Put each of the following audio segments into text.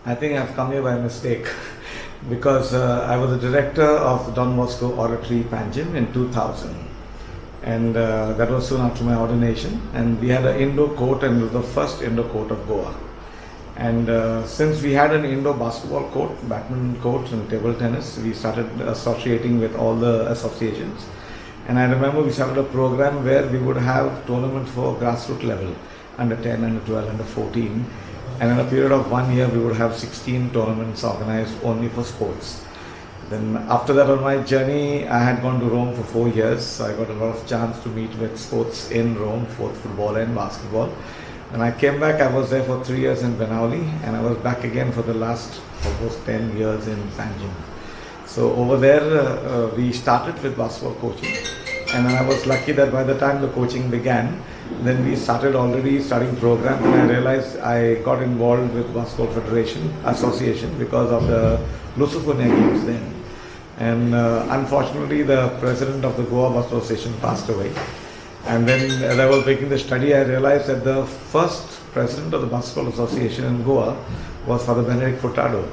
I think I've come here by mistake because I was the director of Don Bosco Oratory Panjim in 2000, and that was soon after my ordination. And we had an indoor court, and it was the first indoor court of Goa. And since we had an indoor basketball court, badminton court, and table tennis, we started associating with all the associations. And I remember we started a program where we would have tournaments for grassroots level, under 10, under 12, under 14. And in a period of 1 year, we would have 16 tournaments organized only for sports. Then after that on my journey, I had gone to Rome for 4 years. So I got a lot of chance to meet with sports in Rome, both football and basketball. When I came back, I was there for 3 years in Benauli, and I was back again for the last almost 10 years in Panjim. So over there, we started with basketball coaching. And then I was lucky that by the time the coaching began, then we started already studying program, and I realized I got involved with Basketball Federation Association because of the Lusophonic games then. And unfortunately, the president of the Goa Basketball Association passed away. And then as I was making the study, I realized that the first president of the Basketball Association in Goa was Father Benedict Furtado.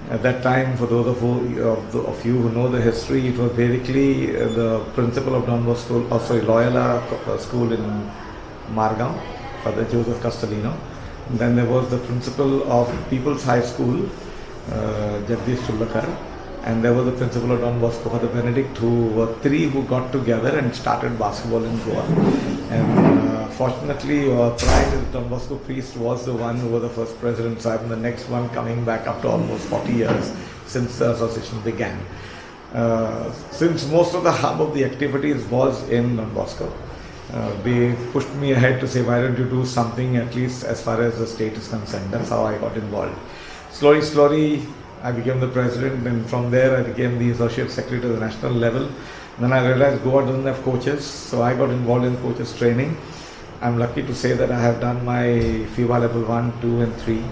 At that time, for those of you who know the history, it was basically the principal of Don Bosco, Loyola School in Margao, Father Joseph Castellino. And then there was the principal of People's High School, Jagdish Chullakar. And there was the principal of Don Bosco, Father Benedict, who were three who got together and started basketball in Goa. And fortunately, prior to Don Bosco priest was the one who was the first president, so I'm the next one coming back after almost 40 years since the association began. Since most of the hub of the activities was in Don Bosco, they pushed me ahead to say, why don't you do something at least as far as the state is concerned. That's how I got involved. Slowly, I became the president, and from there I became the associate secretary to the national level. Then I realized Goa doesn't have coaches, so I got involved in coaches training. I'm lucky to say that I have done my FIBA level 1, 2 and 3.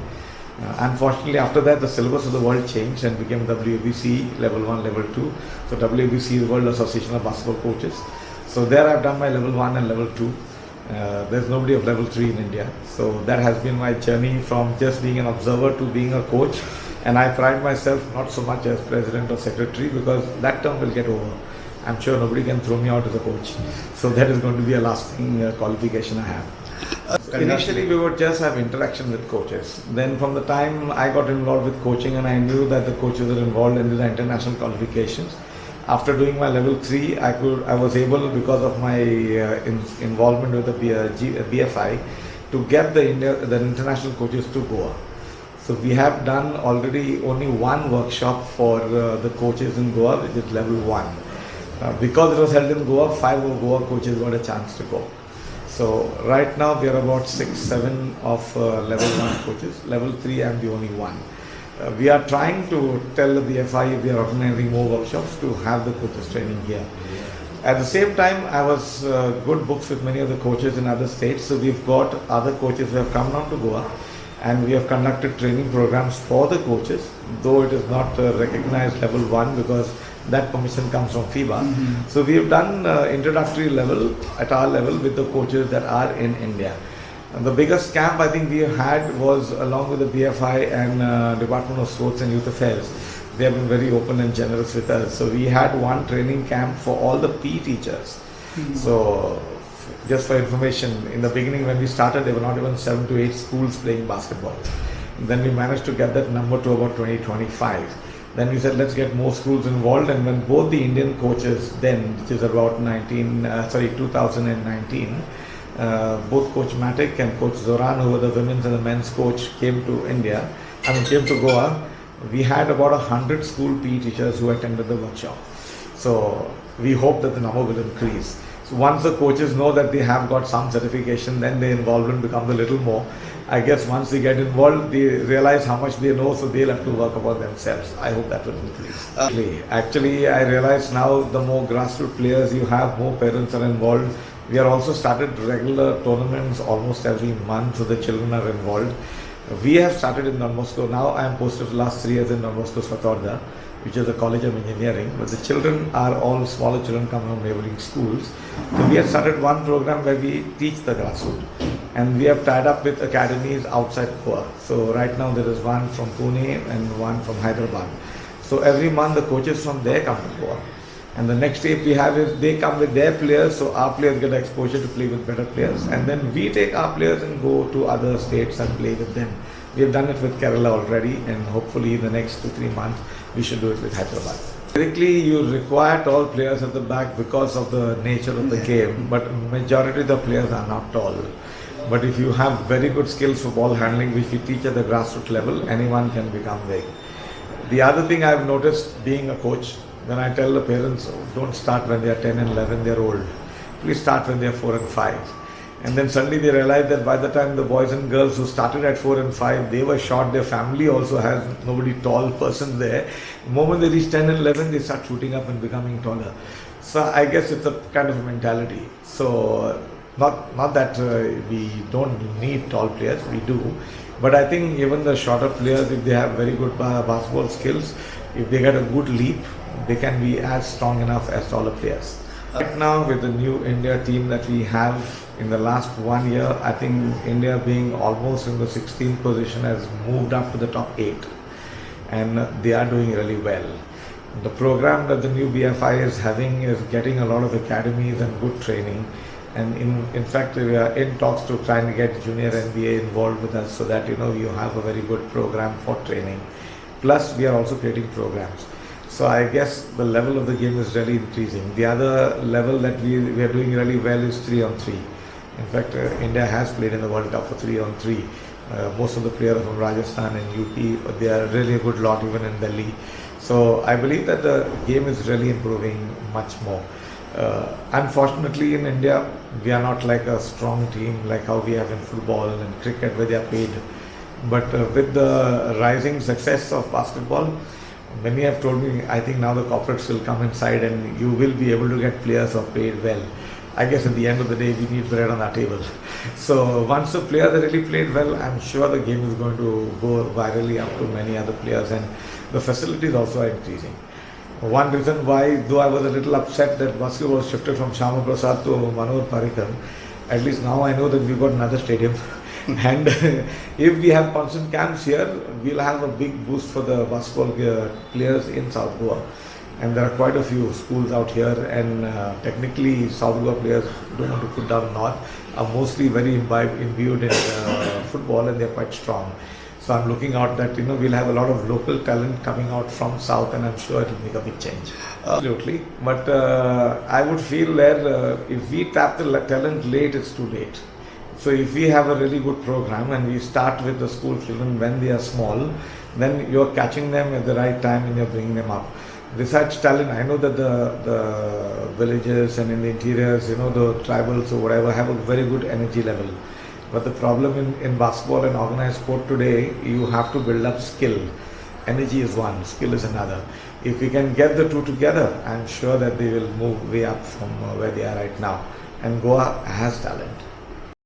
Unfortunately, after that the syllabus of the world changed and became WBC level 1, level 2. So WBC is World Association of Basketball Coaches. So there I've done my level 1 and level 2. There's nobody of level 3 in India. So that has been my journey from just being an observer to being a coach. And I pride myself not so much as president or secretary, because that term will get over. I'm sure nobody can throw me out as a coach. So that is going to be a lasting qualification I have. Initially, we would just have interaction with coaches. Then from the time I got involved with coaching and I knew that the coaches were involved in the international qualifications, after doing my level 3, I was able, because of my involvement with the BFI, to get the international coaches to Goa. So we have done already only one workshop for the coaches in Goa, which is level 1. Because it was held in Goa, 5 of Goa coaches got a chance to go. So right now we are about 6, 7 of level 1 coaches. Level 3 I'm the only one. We are trying to tell the BFI we are organizing more workshops to have the coaches training here. At the same time, I was good books with many of the coaches in other states. So we've got other coaches who have come down to Goa, and we have conducted training programs for the coaches, though it is not recognized level 1 because that permission comes from FIBA. Mm-hmm. So we have done introductory level at our level with the coaches that are in India. And the biggest camp I think we had was along with the BFI and Department of Sports and Youth Affairs. They have been very open and generous with us. So we had one training camp for all the PE teachers. Mm-hmm. So just for information, in the beginning when we started, there were not even 7 to 8 schools playing basketball. And then we managed to get that number to about 20-25. Then we said, let's get more schools involved. And when both the Indian coaches then, which is about 2019, both Coach Matic and Coach Zoran, who were the women's and the men's coach, came to Goa, we had about 100 school PE teachers who attended the workshop. So we hope that the number will increase. So once the coaches know that they have got some certification, then their involvement becomes a little more. I guess once they get involved, they realize how much they know, so they'll have to work upon themselves. I hope that will increase. Actually, I realize now the more grassroots players you have, more parents are involved. We are also started regular tournaments almost every month, so the children are involved. We have started in Don Bosco. Now I am posted for the last 3 years in Don Bosco Fatorda. which is the College of Engineering, but the children are all smaller children coming from neighboring schools. So we have started one program where we teach the grassroots, and we have tied up with academies outside Goa. So right now there is one from Pune and one from Hyderabad. So every month the coaches from there come to Goa. And the next step we have is they come with their players, so our players get exposure to play with better players. And then we take our players and go to other states and play with them. We have done it with Kerala already, and hopefully in the next 2-3 months we should do it with Hyderabad. Basically, you require tall players at the back because of the nature of the game, but majority of the players are not tall. But if you have very good skills for ball handling, which we teach at the grassroots level, anyone can become big. The other thing I've noticed being a coach, when I tell the parents, don't start when they are 10 and 11, they're old. Please start when they are 4 and 5. And then suddenly they realize that by the time the boys and girls who started at 4 and 5, they were short, their family also has nobody tall person there. The moment they reach 10 and 11, they start shooting up and becoming taller. So I guess it's a kind of a mentality. So not that we don't need tall players, we do. But I think even the shorter players, if they have very good basketball skills, if they get a good leap, they can be as strong enough as taller players. Right now, with the new India team that we have in the last 1 year, I think India being almost in the 16th position has moved up to the top 8, and they are doing really well. The program that the new BFI is having is getting a lot of academies and good training, and in fact we are in talks to try and get junior NBA involved with us, so that you have a very good program for training. Plus we are also creating programs. So I guess the level of the game is really increasing. The other level that we are doing really well is 3-on-3. In fact, India has played in the World Cup for 3-on-3. Most of the players from Rajasthan and UP, they are really a good lot even in Delhi. So I believe that the game is really improving much more. Unfortunately in India, we are not like a strong team like how we have in football and cricket where they are paid. But with the rising success of basketball, many have told me, I think now the corporates will come inside and you will be able to get players who are paid well. I guess at the end of the day, we need bread on our table. So once the players are really played well, I'm sure the game is going to go virally up to many other players, and the facilities also are increasing. One reason why, though I was a little upset that basketball was shifted from Shyama Prasad to Manohar Parrikar, at least now I know that we've got another stadium. And if we have constant camps here, we'll have a big boost for the basketball players in South Goa. And there are quite a few schools out here, and technically South Goa players, don't want to put down north, are mostly very imbued in football, and they're quite strong. So I'm looking out that we'll have a lot of local talent coming out from South, and I'm sure it will make a big change. Absolutely. But I would feel that if we tap the talent late, it's too late. So if we have a really good program and we start with the school children when they are small, then you're catching them at the right time and you're bringing them up. Besides talent, I know that the villages and in the interiors, the tribals or whatever have a very good energy level. But the problem in basketball and organized sport today, you have to build up skill. Energy is one, skill is another. If we can get the two together, I'm sure that they will move way up from where they are right now. And Goa has talent.